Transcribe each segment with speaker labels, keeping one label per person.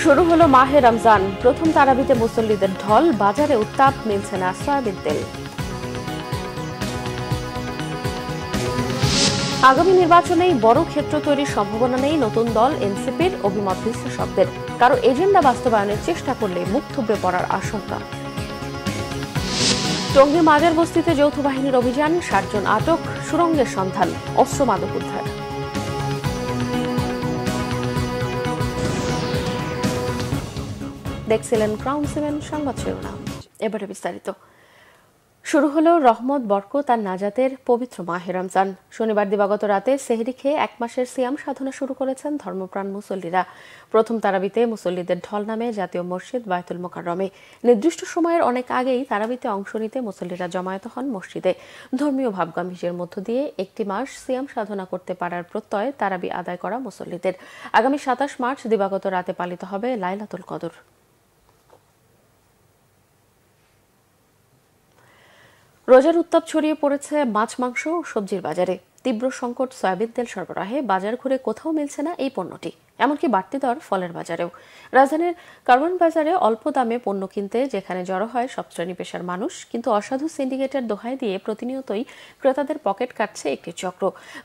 Speaker 1: শুরু হলো মাহে রমজান। প্রথম তারাবিতে মুসল্লিদের ঢল, বাজারে উত্তাপ, মিলছে না সয়াবিন তেল। আগামী নির্বাচনেই বড় ক্ষেত্র তৈরির সম্ভাবনা নেই নতুন দল এনসিপির, অভিমত বিশ্লেষকদের। কারো এজেন্ডা বাস্তবায়নের চেষ্টা করলে মুখ থুবড়ে পড়ার আশঙ্কা। টঙ্গী মাজার বস্তিতে যৌথ বাহিনীর অভিযান, ৬০ জন আটক, সুরঙ্গের সন্ধান, অস্ত্র মাদক উদ্ধার। দেখছিলেন ক্রাউন 7 সংবাদ শিরোনাম। এবারে বিস্তারিত। শুরু হলো রহমত, বরকত আর নাজাতের পবিত্র মাহে রমজান। শনিবার দিবাগত রাতে সেহরি খেয়ে ১ মাসের সিয়াম সাধনা শুরু করেছেন ধর্মপ্রাণ মুসল্লিরা। প্রথম তারাবিতে মুসল্লিদের ঢল নামে জাতীয় মসজিদ বায়তুল মোকাররমে। নির্দিষ্ট সময়ের অনেক আগেই তারাবিতে অংশ নিতে মুসল্লিরা জমায়েত হন মসজিদে। ধর্মীয় ভাবগাম্ভীর্যের মধ্য দিয়ে একটি মাস সিয়াম সাধনা করতে পারার প্রত্যয় তারাবি আদায় করা মুসল্লিদের। আগামী ২৭ মার্চ দিবাগত রাতে পালিত হবে লাইলাতুল কদর। রোজার উত্তাপ ছড়িয়ে পড়েছে মাছ, মাংস ও সবজির বাজারে। তীব্র সংকট সয়াবিন তেল সরবরাহে বাজার ঘুরে কোথাও মিলছে না এই পণ্যটি। এমনকি বাড়তি দর ফলের বাজারেও। রাজধানীর কারওয়ান বাজারে অল্প দামে পণ্য কিনতে যেখানে জড়ো হয় সব শ্রেণী পেশার মানুষ, কিন্তু অসাধু সিন্ডিকেটের দোহাই দিয়ে প্রতিনিয়তই ক্রেতাদের পকেট কাটছে একটি চক্র।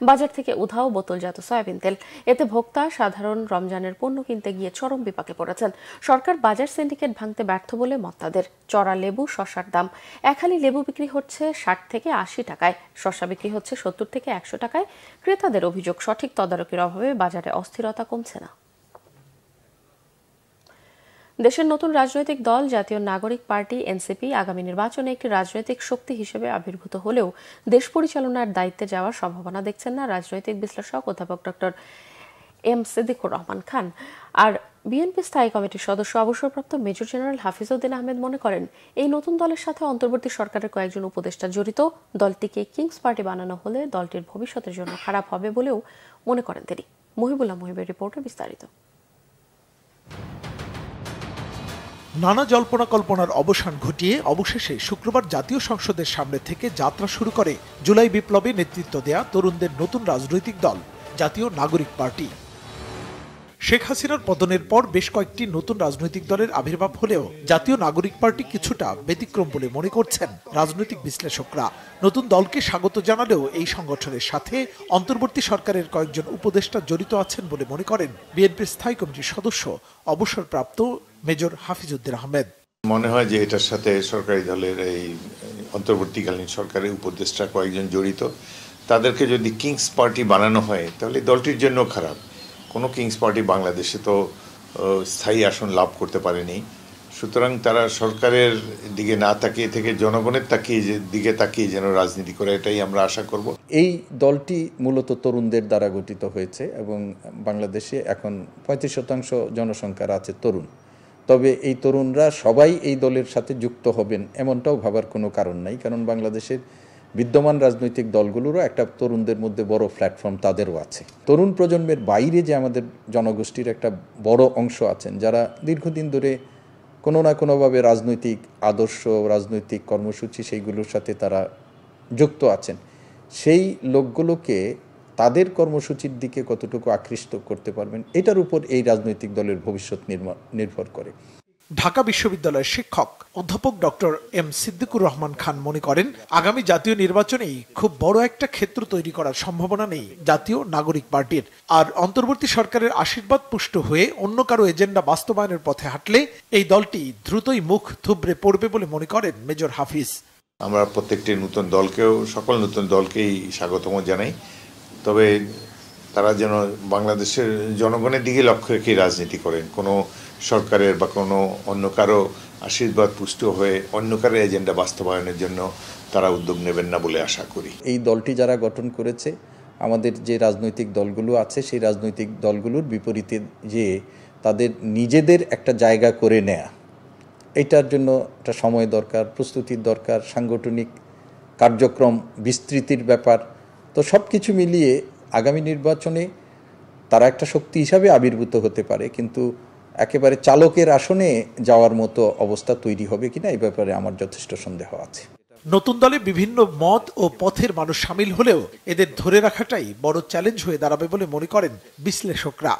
Speaker 1: বাজার থেকে উধাও বোতলজাত সয়াবিন তেল। এতে ভোক্তা সাধারণ রমজানের পণ্য কিনতে গিয়ে চরম বিপাকে পড়েছেন। সরকার বাজার সিন্ডিকেট ভাঙতে ব্যর্থ বলে মত তাদের। চড়া লেবু, শসার দাম। এক হালি লেবু বিক্রি হচ্ছে ৬০ থেকে ৮০ টাকায়, শসা বিক্রি হচ্ছে ৭০ থেকে ১০০ টাকায়। ক্রেতাদের অভিযোগ, সঠিক তদারকির অভাবে বাজারে অস্থিরতা কমছে না। দেশের নতুন রাজনৈতিক দল জাতীয় নাগরিক পার্টি এনসিপি আগামী নির্বাচনে একটি রাজনৈতিক শক্তি হিসেবে আবির্ভূত হলেও দেশ পরিচালনার দায়িত্বে যাওয়ার সম্ভাবনা দেখছেন না রাজনৈতিক বিশ্লেষক অধ্যাপক ডক্টর এম সিদ্দিকুর রহমান খান। আর বিএনপি স্থায়ী কমিটির সদস্য অবসরপ্রাপ্ত মেজর জেনারেল হাফিজউদ্দিন আহমেদ মনে করেন, এই নতুন দলের সাথে অন্তর্বর্তী সরকারের কয়েকজন উপদেষ্টা জড়িত। দলটিকে কিংস পার্টি বানানো হলে দলটির ভবিষ্যতের জন্য খারাপ হবে বলেও মনে করেন তিনি। মহিবুল্লাহ মহিবের রিপোর্টে বিস্তারিত।
Speaker 2: নানা জল্পনা কল্পনার অবসান ঘটিয়ে অবশেষে শুক্রবার জাতীয় সংসদের সামনে থেকে যাত্রা শুরু করে জুলাই বিপ্লবে নেতৃত্ব দেয়া তরুণদের নতুন রাজনৈতিক দল জাতীয় নাগরিক পার্টি। শেখ হাসিনার পতনের পর বেশ কয়েকটি নতুন রাজনৈতিক দলের আবির্ভাব হলেও জাতীয় নাগরিক পার্টি কিছুটা ব্যতিক্রম বলে মনে করছেন রাজনৈতিক বিশ্লেষকরা। নতুন দলকে স্বাগত জানালেও এই সংগঠনের সাথে অন্তর্বর্তী সরকারের কয়েকজন উপদেষ্টা জড়িত আছেন বলে মনে করেন বিএনপির স্থায়ী কমিটির সদস্য অবসরপ্রাপ্ত মেজর হাফিজউদ্দিন আহমেদ।
Speaker 3: মনে হয় যে এটার সাথে সরকারি দলের এই অন্তর্বর্তীকালীন সরকারের উপদেষ্টা কয়েকজন জড়িত। তাদেরকে যদি কিংস পার্টি বানানো হয় তাহলে দলটির জন্য খারাপ। কোনো কিংস পার্টি বাংলাদেশে তো স্থায়ী আসন লাভ করতে পারেনি। সুতরাং তারা সরকারের দিকে না তাকিয়ে থেকে জনগণের দিকে তাকিয়ে যেন রাজনীতি করে, এটাই আমরা আশা করব।
Speaker 4: এই দলটি মূলত তরুণদের দ্বারা গঠিত হয়েছে এবং বাংলাদেশে এখন ৩৫% জনসংখ্যার আছে তরুণ। তবে এই তরুণরা সবাই এই দলের সাথে যুক্ত হবেন এমনটাও ভাবার কোনো কারণ নাই, কারণ বাংলাদেশের বিদ্যমান রাজনৈতিক দলগুলোরও একটা তরুণদের মধ্যে বড় প্ল্যাটফর্ম তাদেরও আছে। তরুণ প্রজন্মের বাইরে যে আমাদের জনগোষ্ঠীর একটা বড় অংশ আছেন যারা দীর্ঘদিন ধরে কোনো না কোনোভাবে রাজনৈতিক আদর্শ, রাজনৈতিক কর্মসূচি সেইগুলোর সাথে তারা যুক্ত আছেন, সেই লোকগুলোকে তাদের কর্মসূচির দিকে কতটুকু আকৃষ্ট করতে পারবেন এটার উপর এই রাজনৈতিক দলের ভবিষ্যৎ নির্ভর করে।
Speaker 2: ঢাকা বিশ্ববিদ্যালয়ের শিক্ষক অধ্যাপক ডক্টর এম সিদ্দিকুর রহমান খান মনে করেন, আগামী জাতীয় নির্বাচনেই খুব বড় একটা ক্ষেত্র তৈরি করার সম্ভাবনা নেই জাতীয় নাগরিক পার্টির। আর অন্তর্বর্তী সরকারের আশীর্বাদ পুষ্ট হয়ে অন্য কারো এজেন্ডা বাস্তবায়নের পথে হাঁটলে এই দলটি দ্রুতই মুখ থুবড়ে পড়বে বলে মনে করেন মেজর হাফিজ।
Speaker 3: আমরা প্রত্যেকটি নতুন দলকেও, সকল নতুন দলকেই স্বাগতম জানাই। তবে তারা যেন বাংলাদেশের জনগণের দিকে লক্ষ্য রেখে রাজনীতি করেন, কোনো সরকারের বা কোনো অন্য কারো আশীর্বাদ পুষ্ট হয়ে অন্য কারো এজেন্ডা বাস্তবায়নের জন্য তারা উদ্যোগ নেবেন না বলে আশা করি।
Speaker 4: এই দলটি যারা গঠন করেছে, আমাদের যে রাজনৈতিক দলগুলো আছে সেই রাজনৈতিক দলগুলোর বিপরীতে যে তাদের নিজেদের একটা জায়গা করে নেয়া, এটার জন্য একটা সময় দরকার, প্রস্তুতির দরকার, সাংগঠনিক কার্যক্রম বিস্তৃতির ব্যাপার। তো সব কিছু মিলিয়ে আগামী নির্বাচনে তারা একটা শক্তি হিসাবে আবির্ভূত হতে পারে, কিন্তু একেবারে চালকের আসনে যাওয়ার মতো অবস্থা তৈরি হবে কিনা এই ব্যাপারে আমার যথেষ্ট সন্দেহ আছে।
Speaker 2: নতুন দলে বিভিন্ন মত ও পথের মানুষ সামিল হলেও এদের ধরে রাখাটাই বড় চ্যালেঞ্জ হয়ে দাঁড়াবে বলে মনে করেন বিশ্লেষকরা।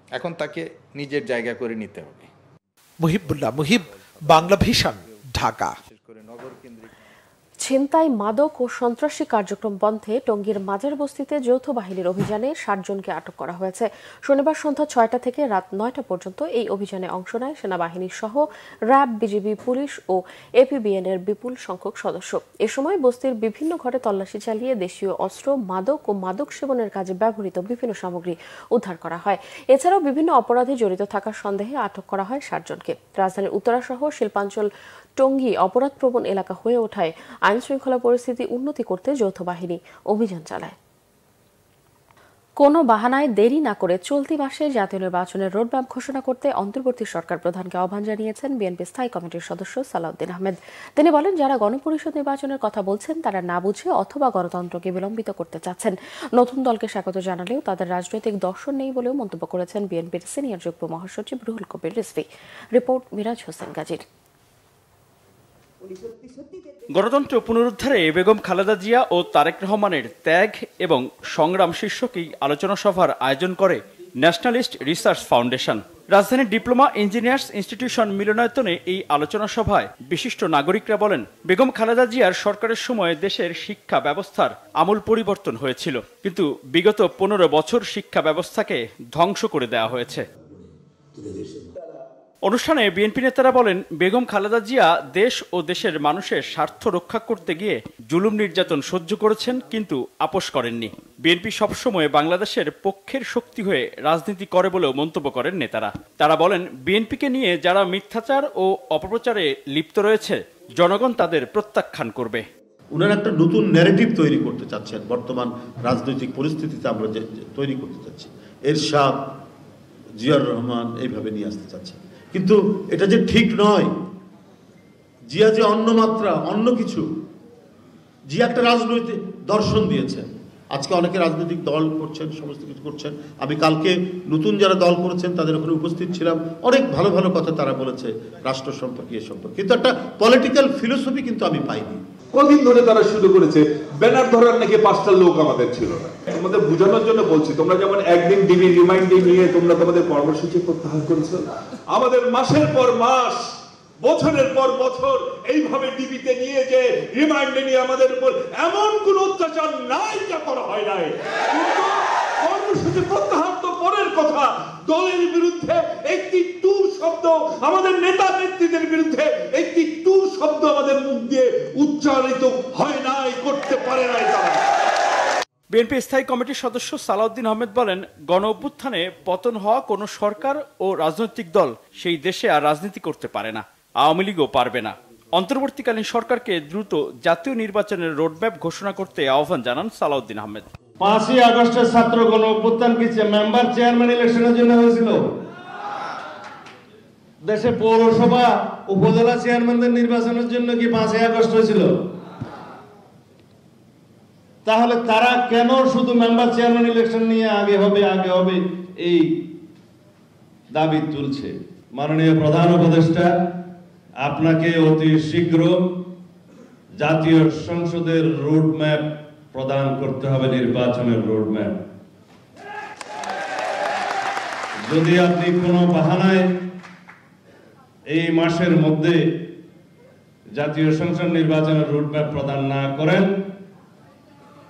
Speaker 4: এখন তাকে নিজের জায়গা করে নিতে হবে।
Speaker 2: মুহিবুল্লাহ মুহিব, বাংলা ভিশন, ঢাকা।
Speaker 1: ছিনতাই, মাদক ও সন্ত্রাসী কার্যক্রম বন্ধে টঙ্গীর মাজার বস্তিতে যৌথ বাহিনীর অভিযানে 60 জনকে আটক করা হয়েছে। শনিবার সন্ধ্যা 6টা থেকে রাত 9টা পর্যন্ত এই অভিযানে অংশ নেয় সেনাবাহিনী সহ র্যাব, বিজিবি, পুলিশ ও এপিবিএন এর বিপুল সংখ্যক সদস্য। এ সময় বস্তির বিভিন্ন ঘরে তল্লাশি চালিয়ে দেশীয় অস্ত্র, মাদক ও মাদক সেবনের কাজে ব্যবহৃত বিভিন্ন সামগ্রী উদ্ধার করা হয়। এছাড়াও বিভিন্ন অপরাধে জড়িত থাকার সন্দেহে আটক করা হয় 60 জনকে। রাজধানীর উত্তরা সহ শিল্পাঞ্চল টঙ্গী অপরাধপ্রবণ এলাকা হয়ে ওঠায় আইন শৃঙ্খলা পরিস্থিতি উন্নতি করতে যৌথ বাহিনী অভিযান চালায়। কোনো বাহানায় দেরি না করে চলতি মাসে জাতীয় নির্বাচনের রোডম্যাপ ঘোষণা করতে অন্তর্বর্তী সরকার প্রধানকে আহ্বান জানিয়েছেন বিএনপি স্থায়ী কমিটির সদস্য সালাউদ্দিন আহমেদ। তিনি বলেন, যারা গণপরিষদ নির্বাচনের কথা বলছেন তারা না বুঝে অথবা গণতন্ত্রকে বিলম্বিত করতে চাচ্ছেন। নতুন দলকে স্বাগত জানালেও তাদের রাজনৈতিক দর্শন নেই বলেও মন্তব্য করেছেন বিএনপির সিনিয়র যুগ্ম মহাসচিব রুহুল কবির রিজভী। রিপোর্ট মিরাজ হোসেন গাজীর।
Speaker 5: গণতন্ত্র পুনরুদ্ধারে বেগম খালেদা জিয়া ও তারেক রহমানের ত্যাগ এবং সংগ্রাম শীর্ষক এই আলোচনা সভার আয়োজন করে ন্যাশনালিস্ট রিসার্চ ফাউন্ডেশন। রাজধানীর ডিপ্লোমা ইঞ্জিনিয়ার্স ইনস্টিটিউশন মিলনায়তনে এই আলোচনা সভায় বিশিষ্ট নাগরিকরা বলেন, বেগম খালেদা জিয়ার সরকারের সময় দেশের শিক্ষা ব্যবস্থার আমূল পরিবর্তন হয়েছিল, কিন্তু বিগত 15 বছর শিক্ষা ব্যবস্থাকে ধ্বংস করে দেওয়া হয়েছে। অনুষ্ঠানে বিএনপি নেতারা বলেন, বেগম খালেদা জিয়া দেশ ও দেশের মানুষের স্বার্থ রক্ষা করতে গিয়ে জুলুম নির্যাতন সহ্য করেছেন, কিন্তু আপোষ করেননি। বিএনপি সবসময় বাংলাদেশের পক্ষের শক্তি হয়ে রাজনীতি করে বলেও মন্তব্য করেন নেতারা। তারা বলেন, বিএনপিকে নিয়ে যারা মিথ্যাচার ও অপপ্রচারে লিপ্ত রয়েছে, জনগণ তাদের প্রত্যাখ্যান করবে।
Speaker 6: উনারা একটা নতুন ন্যারেটিভ তৈরি করতে চাচ্ছেন। বর্তমান রাজনৈতিক পরিস্থিতিতে আমরা যে তৈরি করতে চাচ্ছি, এরশাদ, জিয়াউর রহমান এইভাবে নিয়ে আসতে চাচ্ছেন, কিন্তু এটা যে ঠিক নয়। জিয়া যে অন্য মাত্রা, অন্য কিছু। জিয়া একটা রাজনৈতিক দর্শন দিয়েছেন। আজকে অনেকে রাজনৈতিক দল করছেন, সমস্ত কিছু করছেন। আমি কালকে নতুন যারা দল করেছেন তাদের ওখানে উপস্থিত ছিলাম। অনেক ভালো ভালো কথা তারা বলেছে রাষ্ট্র সম্পর্কে, এ সম্পর্কে, কিন্তু একটা পলিটিক্যাল ফিলোসফি কিন্তু আমি পাইনি।
Speaker 7: কদিন ধরে তারা শুরু করেছে ব্যানার ধরার নাকি 5টা লোক আমাদের ছিল না। তোমাদের বোঝানোর জন্য বলছি, তোমরা যেমন একদিন ডিবি রিমাইন্ডিং নিয়ে তোমরা তোমাদের কর্মসূচি প্রত্যাহার করেছো, আমাদের মাসের পর মাস, বছরের পর বছর এইভাবে ডিবিতে নিয়ে যে রিমাইন্ডে নিয়ে আমাদের উপর এমন কোন অত্যাচার নাই যা করা হয় নাই। কর্মসূচি প্রত্যাহার তো পরের কথা, দলের বিরুদ্ধে একটি টু শব্দ, আমাদের নেতা নেত্রীদের বিরুদ্ধে একটি টু শব্দ আমাদের মুখ দিয়ে উচ্চারিত হয় নাই, করতে পারে নাই তারা।
Speaker 5: বিএনপি স্থায়ী কমিটির সদস্য সালাউদ্দিন আহমেদ বলেন, গণ অভ্যুত্থানে পতন হওয়া কোনো সরকার ও রাজনৈতিক দল সেই দেশে আর রাজনীতি করতে পারে না, আওয়ামী লীগও পারবে না। অন্তর্বর্তীকালীন সরকারকে দ্রুত জাতীয় নির্বাচনের রোডম্যাপ ঘোষণা করতে আহ্বান জানান সালাউদ্দিন আহমেদ।
Speaker 8: 5ই আগস্টের ছাত্র গণ অভ্যুত্থান কি মেম্বার চেয়ারম্যান ইলেকশনের জন্য হয়েছিল? দেশে পৌরসভা উপজেলা চেয়ারম্যানদের নির্বাচনের জন্য কি 5ই আগস্ট হয়েছিল? তাহলে তারা কেন শুধু মেম্বার চেয়ারম্যান ইলেকশন নিয়ে আগে হবে এই দাবি তুলছে? মাননীয় প্রধান উপদেষ্টা, আপনাকে অতি শীঘ্র জাতীয় সংসদের রোডম্যাপ প্রদান করতে হবে, নির্বাচনের রোডম্যাপ। যদি আপনি কোনো বাহানায় এই মাসের মধ্যে জাতীয় সংসদ নির্বাচনের রোডম্যাপ প্রদান না করেন,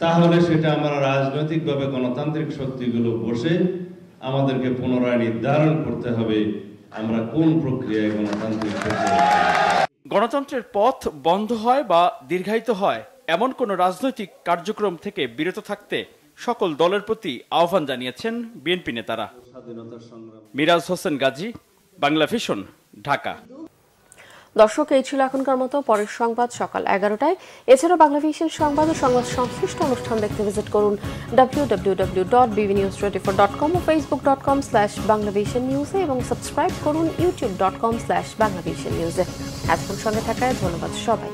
Speaker 8: তাহলে সেটা আমরা রাজনৈতিকভাবে গণতান্ত্রিক শক্তিগুলো বসে আমাদেরকে পুনরায় নির্ধারণ করতে হবে আমরা কোন প্রক্রিয়ায় গণতান্ত্রিক
Speaker 5: গণতন্ত্রের পথ বন্ধ হয় বা দীর্ঘায়িত হয় এমন কোন রাজনৈতিক কার্যক্রম থেকে বিরত থাকতে সকল দলের প্রতি আহ্বান জানিয়েছেন বিএনপি নেতারা। মিরাজ হোসেন গাজী, বাংলা ভিশন, ঢাকা।
Speaker 1: দর্শক, এই ছিল এখনকার মতো। পরের সংবাদ সকাল 11টায়। এছাড়াও বাংলা ভিশন সংবাদ ও সংবাদ সংশ্লিষ্ট অনুষ্ঠান দেখতে ভিজিট করুন www.bbnews24.com ও facebook.com/banglavisionnews এবং সাবস্ক্রাইব করুন youtube.com/banglavisionnews। এতক্ষণ সঙ্গে থাকায় ধন্যবাদ সবাই।